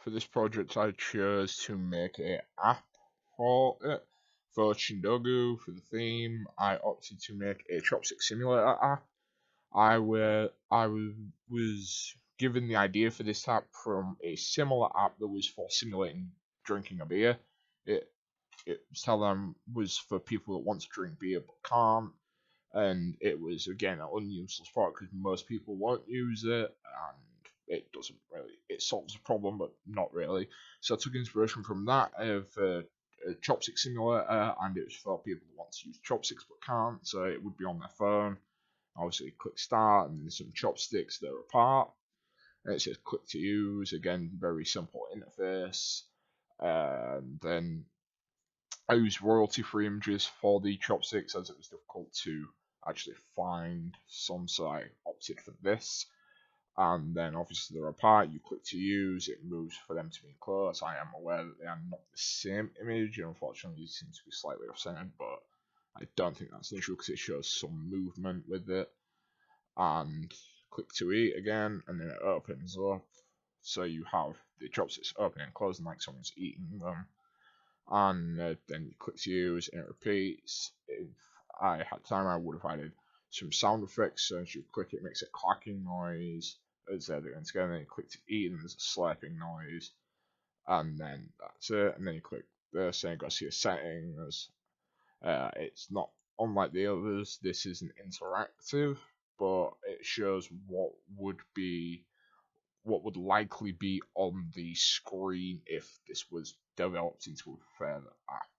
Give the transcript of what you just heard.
For this project, I chose to make an app for it. For Chindogu, for the theme, I opted to make a Chopstick Simulator app. I was given the idea for this app from a similar app that was for simulating drinking a beer. It it was for people that want to drink beer but can't, and it was again an unuseless product because most people won't use it, and it solves the problem, but not really. So I took inspiration from that of a chopstick simulator, and it was for people that want to use chopsticks but can't. So it would be on their phone. Obviously, click start, and there's some chopsticks that are apart. And it says click to use. Again, very simple interface. And then I used royalty-free images for the chopsticks as it was difficult to actually find some, so I opted for this. And then obviously they're apart. You click to use, it moves for them to be close. I am aware that they are not the same image, and unfortunately, it seems to be slightly off-centered, but I don't think that's an issue because it shows some movement with it. And click to eat again, and then it opens up. So you have the chopsticks opening and closing like someone's eating them, and then you click to use and it repeats. If I had time, I would have added some sound effects. So as you click, it makes a clacking noise as they're going together. Then you click to eat, and there's a slapping noise, and then that's it. And then you click this, and you go see your settings. It's not unlike the others. This isn't interactive, but it shows what would likely be on the screen if this was developed into a further app.